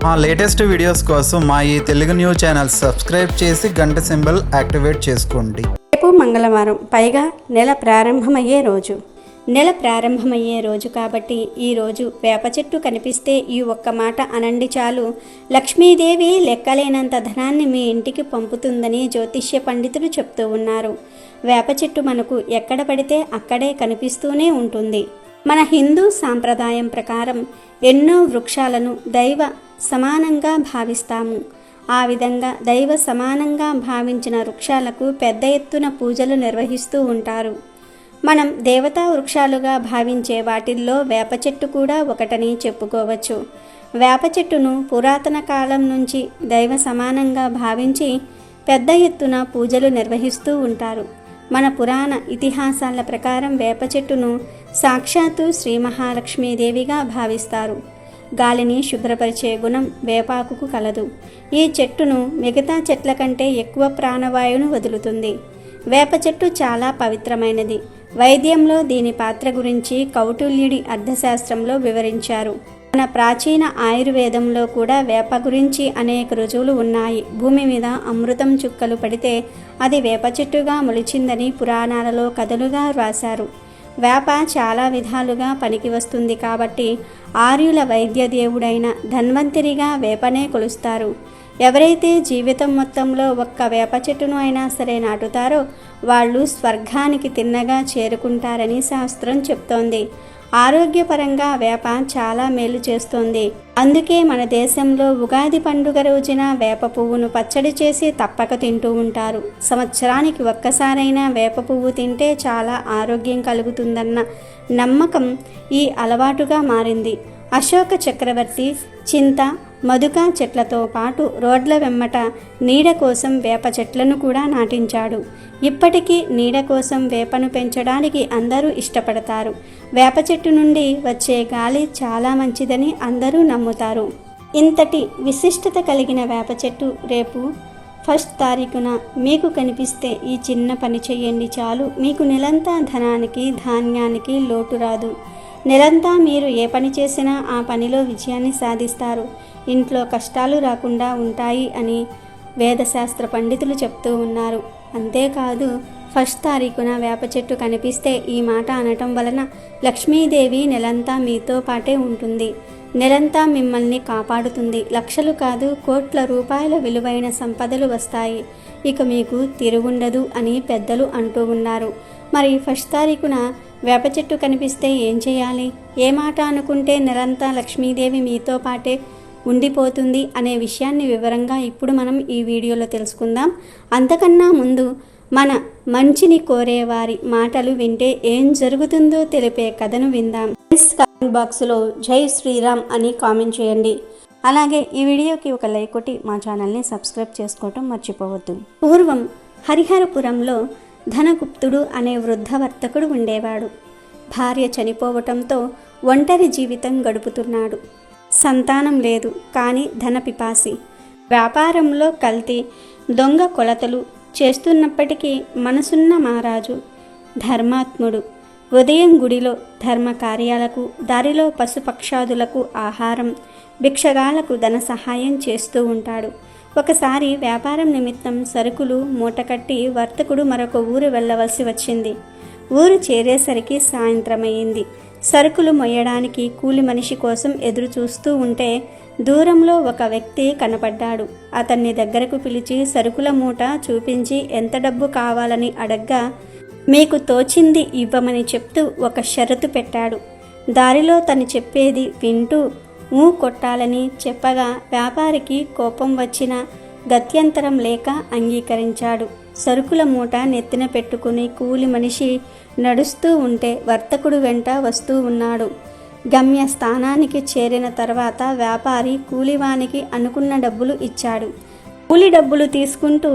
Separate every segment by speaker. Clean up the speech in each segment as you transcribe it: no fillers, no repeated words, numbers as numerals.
Speaker 1: మా latest videos కోసం మా ఈ తెలుగు న్యూస్ ఛానల్ సబ్స్క్రైబ్ చేసి గంట సింబల్ యాక్టివేట్ చేసుకోండి.
Speaker 2: రేపు మంగళవారం, పైగా నెల ప్రారంభమయ్యే రోజు కాబట్టి ఈరోజు వేప చెట్టు కనిపిస్తే ఈ ఒక్క మాట అనండి చాలు, లక్ష్మీదేవి లెక్కలేనంత ధనాన్ని మీ ఇంటికి పంపుతుందని జ్యోతిష్య పండితులు చెప్తూ ఉన్నారు. వేప చెట్టు మనకు ఎక్కడ పడితే అక్కడే కనిపిస్తూనే ఉంటుంది. మన హిందూ సాంప్రదాయం ప్రకారం ఎన్నో వృక్షాలను దైవ సమానంగా భావిస్తాము. ఆ విధంగా దైవ సమానంగా భావించిన వృక్షాలకు పెద్ద ఎత్తున పూజలు నిర్వహిస్తూ ఉంటారు. మనం దేవతా వృక్షాలుగా భావించే వాటిల్లో వేప చెట్టు కూడా ఒకటని చెప్పుకోవచ్చు. వేప చెట్టును పురాతన కాలం నుంచి దైవ సమానంగా భావించి పెద్ద ఎత్తున పూజలు నిర్వహిస్తూ ఉంటారు. మన పురాణ ఇతిహాసాల ప్రకారం వేప చెట్టును సాక్షాత్తు శ్రీ మహాలక్ష్మీదేవిగా భావిస్తారు. గాలిని శుభ్రపరిచే గుణం వేపాకుకు కలదు. ఈ చెట్టును మిగతా చెట్ల కంటే ఎక్కువ ప్రాణవాయువును వదులుతుంది. వేప చెట్టు చాలా పవిత్రమైనది. వైద్యంలో దీని పాత్ర గురించి కౌటిల్యుడి అర్థశాస్త్రంలో వివరించారు. మన ప్రాచీన ఆయుర్వేదంలో కూడా వేప గురించి అనేక రుజువులు ఉన్నాయి. భూమి మీద అమృతం చుక్కలు పడితే అది వేప చెట్టుగా మొలిచిందని పురాణాలలో కథలుగా రాశారు. వేప చాలా విధాలుగా పనికి వస్తుంది కాబట్టి ఆర్యుల వైద్య దేవుడైన ధన్వంతరిగా వేపనే కొలుస్తారు. ఎవరైతే జీవితం మొత్తంలో ఒక్క వేప చెట్టును అయినా సరే నాటుతారో వాళ్ళు స్వర్గానికి తిన్నగా చేరుకుంటారని శాస్త్రం చెప్తోంది. ఆరోగ్యపరంగా వేప చాలా మేలు చేస్తోంది. అందుకే మన దేశంలో ఉగాది పండుగ రోజున వేప పువ్వును పచ్చడి చేసి తప్పక తింటూ ఉంటారు. సంవత్సరానికి ఒక్కసారైనా వేప పువ్వు తింటే చాలా ఆరోగ్యం కలుగుతుందన్న నమ్మకం ఈ అలవాటుగా మారింది. అశోక చక్రవర్తి చింత, మధుక చెట్లతో పాటు రోడ్ల వెమ్మట నీడ కోసం వేప చెట్లను కూడా నాటించాడు. ఇప్పటికీ నీడ కోసం వేపను పెంచడానికి అందరూ ఇష్టపడతారు. వేప చెట్టు నుండి వచ్చే గాలి చాలా మంచిదని అందరూ నమ్ముతారు. ఇంతటి విశిష్టత కలిగిన వేప చెట్టు రేపు 1 తారీఖున మీకు కనిపిస్తే ఈ చిన్న పని చేయండి చాలు, మీకు నెలంతా ధనానికి ధాన్యానికి లోటు రాదు. నెలంతా మీరు ఏ పని చేసినా ఆ పనిలో విజయాన్ని సాధిస్తారు. ఇంట్లో కష్టాలు రాకుండా ఉంటాయి అని వేదశాస్త్ర పండితులు చెప్తూ ఉన్నారు. అంతేకాదు 1 తారీఖున వేప చెట్టు కనిపిస్తే ఈ మాట అనటం వలన లక్ష్మీదేవి నెలంతా మీతో పాటే ఉంటుంది. నెలంతా మిమ్మల్ని కాపాడుతుంది. లక్షలు కాదు, కోట్ల రూపాయల విలువైన సంపదలు వస్తాయి. ఇక మీకు తిరుగుండదు అని పెద్దలు అంటూ ఉన్నారు. మరి 1 తారీఖున వేప చెట్టు కనిపిస్తే ఏం చేయాలి? ఏ మాట అనుకుంటే నెలంతా లక్ష్మీదేవి మీతో పాటే ఉండిపోతుంది అనే విషయాన్ని వివరంగా ఇప్పుడు మనం ఈ వీడియోలో తెలుసుకుందాం. అంతకన్నా ముందు మన మంచిని కోరేవారి మాటలు వింటే ఏం జరుగుతుందో తెలిపే కథను విందాం. కామెంట్ బాక్స్లో జై శ్రీరామ్ అని కామెంట్ చేయండి. అలాగే ఈ వీడియోకి ఒక లైక్ కొట్టి మా ఛానల్ని సబ్స్క్రైబ్ చేసుకోవటం మర్చిపోవద్దు. పూర్వం హరిహరపురంలో ధనగుప్తుడు అనే వృద్ధ వర్తకుడు ఉండేవాడు. భార్య చనిపోవటంతో ఒంటరి జీవితం గడుపుతున్నాడు. సంతానం లేదు, కానీ ధన పిపాసి. వ్యాపారంలో కల్తీ, దొంగ కొలతలు చేస్తున్నప్పటికీ మనసున్న మహారాజు ధర్మాత్ముడు. ఉదయం గుడిలో ధర్మ కార్యాలకు, దారిలో పశుపక్షాదులకు ఆహారం, భిక్షగాలకు ధన సహాయం చేస్తూ ఉంటాడు. ఒకసారి వ్యాపారం నిమిత్తం సరుకులు మూటకట్టి వర్తకుడు మరొక ఊరు వెళ్ళవలసి వచ్చింది. ఊరు చేరేసరికి సాయంత్రమయ్యింది. సరుకులు మొయ్యడానికి కూలి మనిషి కోసం ఎదురు చూస్తూ ఉంటే దూరంలో ఒక వ్యక్తి కనపడ్డాడు. అతన్ని దగ్గరకు పిలిచి సరుకుల మూట చూపించి ఎంత డబ్బు కావాలని అడగ్గా మీకు తోచింది ఇవ్వమని చెప్తూ ఒక షరతు పెట్టాడు. దారిలో తను చెప్పేది వింటూ కొట్టాలని చెప్పగా వ్యాపారికి కోపం వచ్చిన గత్యంతరం లేక అంగీకరించాడు. సరుకుల మూట నెత్తిన పెట్టుకుని కూలి మనిషి నడుస్తూ ఉంటే వర్తకుడు వెంట వస్తూ ఉన్నాడు. గమ్య స్థానానికి చేరిన తర్వాత వ్యాపారి కూలివానికి అనుకున్న డబ్బులు ఇచ్చాడు. కూలి డబ్బులు తీసుకుంటూ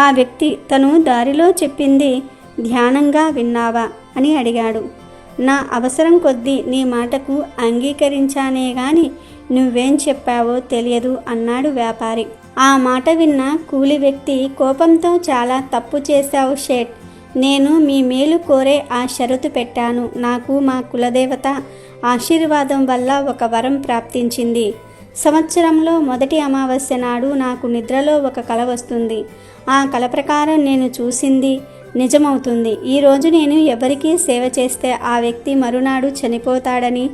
Speaker 2: ఆ వ్యక్తి తను దారిలో చెప్పింది ధ్యానంగా విన్నావా అని అడిగాడు. నా అవసరం కొద్దీ నీ మాటకు అంగీకరించానే గాని నువ్వేం చెప్పావో తెలియదు అన్నాడు వ్యాపారి. ఆ మాట విన్న కూలి వ్యక్తి కోపంతో చాలా తప్పు చేశావు షేట్, నేను మీ మేలు కోరే ఆ షరతు పెట్టాను. నాకు మా కులదేవత ఆశీర్వాదం వల్ల ఒక వరం ప్రాప్తించింది. సంవత్సరంలో మొదటి అమావాస్య నాడు నాకు నిద్రలో ఒక కల వస్తుంది. ఆ కల ప్రకారం నేను చూసింది నిజమవుతుంది. ఈరోజు నేను ఎవరికీ సేవ చేస్తే ఆ వ్యక్తి మరునాడు చనిపోతాడని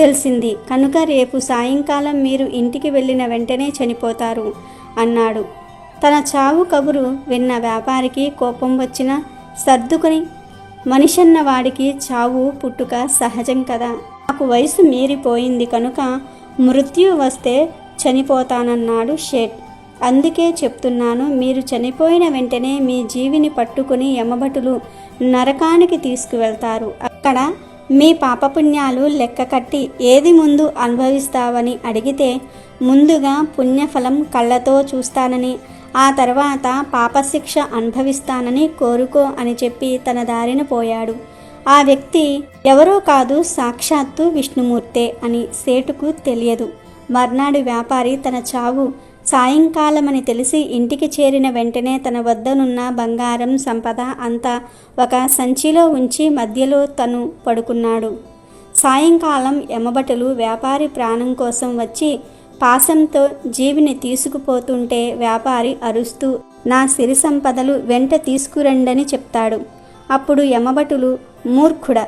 Speaker 2: తెలిసింది. కనుక రేపు సాయంకాలం మీరు ఇంటికి వెళ్ళిన వెంటనే చనిపోతారు అన్నాడు. తన చావు కబురు విన్న వ్యాపారికి కోపం వచ్చినా సర్దుకుని, మనిషన్న వాడికి చావు పుట్టుక సహజం కదా, నాకు వయసు మీరిపోయింది కనుక మృత్యు వస్తే చనిపోతానన్నాడు షేట్. అందుకే చెప్తున్నాను, మీరు చనిపోయిన వెంటనే మీ జీవిని పట్టుకుని యమభటులు నరకానికి తీసుకువెళ్తారు. అక్కడ మీ పాపపుణ్యాలు లెక్క కట్టి ఏది ముందు అనుభవిస్తావని అడిగితే ముందుగా పుణ్యఫలం కళ్ళతో చూస్తానని, ఆ తర్వాత పాపశిక్ష అనుభవిస్తానని కోరుకో అని చెప్పి తన దారిన పోయాడు. ఆ వ్యక్తి ఎవరో కాదు, సాక్షాత్తు విష్ణుమూర్తే అని సేటుకు తెలియదు. మర్నాడు వ్యాపారి తన చావు సాయంకాలమని తెలిసి ఇంటికి చేరిన వెంటనే తన వద్దనున్న బంగారం సంపద అంతా ఒక సంచిలో ఉంచి మధ్యలో తను పడుకున్నాడు. సాయంకాలం యమభటులు వ్యాపారి ప్రాణం కోసం వచ్చి పాశంతో జీవిని తీసుకుపోతుంటే వ్యాపారి అరుస్తూ నా సిరి సంపదలు వెంట తీసుకురండని చెప్తాడు. అప్పుడు యమభటులు, మూర్ఖుడా,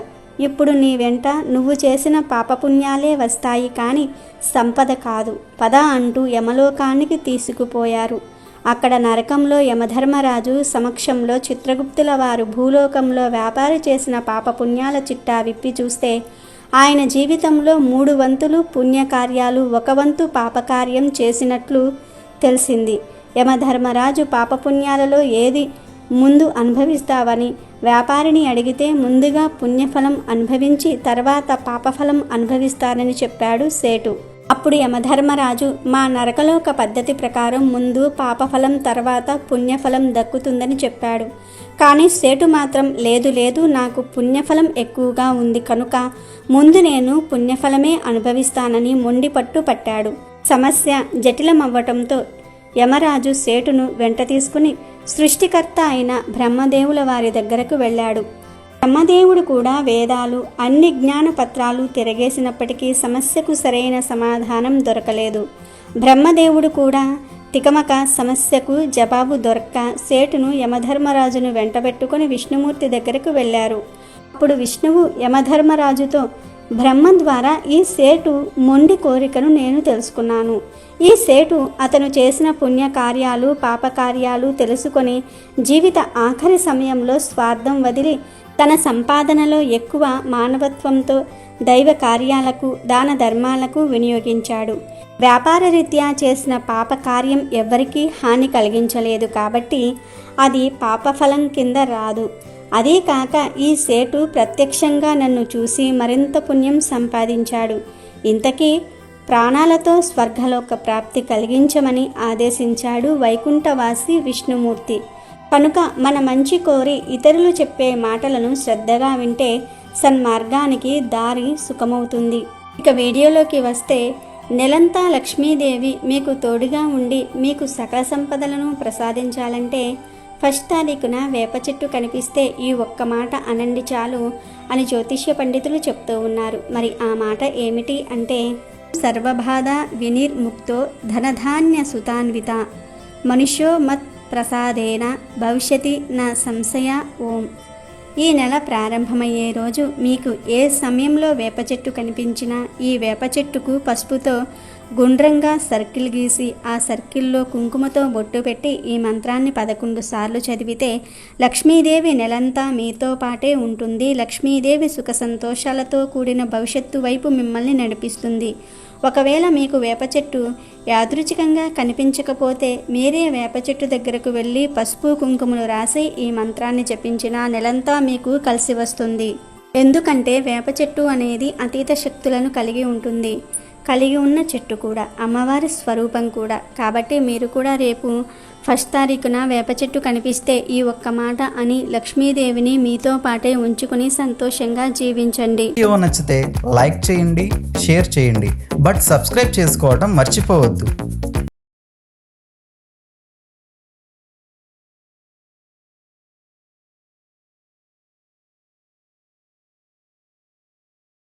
Speaker 2: ఇప్పుడు నీ వెంట నువ్వు చేసిన పాపపుణ్యాలే వస్తాయి కానీ సంపద కాదు, పద అంటూ యమలోకానికి తీసుకుపోయారు. అక్కడ నరకంలో యమధర్మరాజు సమక్షంలో చిత్రగుప్తుల వారు భూలోకంలో వ్యాపారి చేసిన పాపపుణ్యాల చిట్టా విప్పి చూస్తే ఆయన జీవితంలో 3 వంతులు పుణ్యకార్యాలు, 1 వంతు పాపకార్యం చేసినట్లు తెలిసింది. యమధర్మరాజు పాపపుణ్యాలలో ఏది ముందు అనుభవిస్తావని వ్యాపారిని అడిగితే ముందుగా పుణ్యఫలం అనుభవించి తర్వాత పాపఫలం అనుభవిస్తానని చెప్పాడు సేటు. అప్పుడు యమధర్మరాజు, మా నరకలోక పద్ధతి ప్రకారం ముందు పాపఫలం తర్వాత పుణ్యఫలం దక్కుతుందని చెప్పాడు. కానీ సేటు మాత్రం లేదు లేదు, నాకు పుణ్యఫలం ఎక్కువగా ఉంది కనుక ముందు నేను పుణ్యఫలమే అనుభవిస్తానని మొండి పట్టు పట్టాడు. సమస్య జటిలమవ్వటంతో యమరాజు సేటును వెంట తీసుకుని సృష్టికర్త అయిన బ్రహ్మదేవుల వారి దగ్గరకు వెళ్ళాడు. బ్రహ్మదేవుడు కూడా వేదాలు అన్ని జ్ఞానపత్రాలు తిరగేసినప్పటికీ సమస్యకు సరైన సమాధానం దొరకలేదు. బ్రహ్మదేవుడు కూడా తికమక సమస్యకు జవాబు దొరక్క సేటును యమధర్మరాజును వెంటబెట్టుకుని విష్ణుమూర్తి దగ్గరకు వెళ్ళారు. అప్పుడు విష్ణువు యమధర్మరాజుతో, బ్రహ్మ ద్వారా ఈ సేటు మొండి కోరికను నేను తెలుసుకున్నాను. ఈ సేటు అతను చేసిన పుణ్యకార్యాలు పాపకార్యాలు తెలుసుకొని జీవిత ఆఖరి సమయంలో స్వార్థం వదిలి తన సంపాదనలో ఎక్కువ మానవత్వంతో దైవ కార్యాలకు దాన ధర్మాలకు వినియోగించాడు. వ్యాపార రీత్యా చేసిన పాపకార్యం ఎవ్వరికీ హాని కలిగించలేదు కాబట్టి అది పాపఫలం కింద రాదు. అదే కాక ఈ సేటు ప్రత్యక్షంగా నన్ను చూసి మరింత పుణ్యం సంపాదించాడు. ఇంతకీ ప్రాణాలతో స్వర్గలోక ప్రాప్తి కలిగించమని ఆదేశించాడు వైకుంఠవాసి విష్ణుమూర్తి. కనుక మన మంచి కోరి ఇతరులు చెప్పే మాటలను శ్రద్ధగా వింటే సన్మార్గానికి దారి సుఖమవుతుంది. ఇక వీడియోలోకి వస్తే, నెలంతా లక్ష్మీదేవి మీకు తోడుగా ఉండి మీకు సకల సంపదలను ప్రసాదించాలంటే 1వ తారీఖున వేప చెట్టు కనిపిస్తే ఈ ఒక్క మాట అనండి చాలు అని జ్యోతిష్య పండితులు చెప్తూ ఉన్నారు. మరి ఆ మాట ఏమిటి అంటే, సర్వబాధ వినిర్ముక్తో ధనధాన్య సుతాన్విత మనుష్యో మత్ ప్రసాదేన భవిష్యతి నా సంశయ ఓం. ఈ నెల ప్రారంభమయ్యే రోజు మీకు ఏ సమయంలో వేప చెట్టు కనిపించినా ఈ వేప చెట్టుకు పసుపుతో గుండ్రంగా సర్కిల్ గీసి ఆ సర్కిల్లో కుంకుమతో బొట్టు పెట్టి ఈ మంత్రాన్ని 11 సార్లు చదివితే లక్ష్మీదేవి నెలంతా మీతో పాటే ఉంటుంది. లక్ష్మీదేవి సుఖ సంతోషాలతో కూడిన భవిష్యత్తు వైపు మిమ్మల్ని నడిపిస్తుంది. ఒకవేళ మీకు వేప చెట్టు యాదృచ్ఛికంగా కనిపించకపోతే మీరే వేప చెట్టు దగ్గరకు వెళ్ళి పసుపు కుంకుమలు రాసి ఈ మంత్రాన్ని జపించినా నెలంతా మీకు కలిసి వస్తుంది. ఎందుకంటే వేప చెట్టు అనేది అతీత శక్తులను కలిగి ఉంటుంది. కలిగి ఉన్న చెట్టు కూడా అమ్మవారి స్వరూపం కూడా. కాబట్టి మీరు కూడా రేపు 1వ తారీఖున వేప చెట్టు కనిపిస్తే ఈ ఒక్క మాట అని లక్ష్మీదేవిని మీతో పాటే ఉంచుకుని సంతోషంగా జీవించండి.
Speaker 1: వీడియో నచ్చితే లైక్ చేయండి, షేర్ చేయండి, బట్ సబ్స్క్రైబ్ చేసుకోవడం మర్చిపోవద్దు.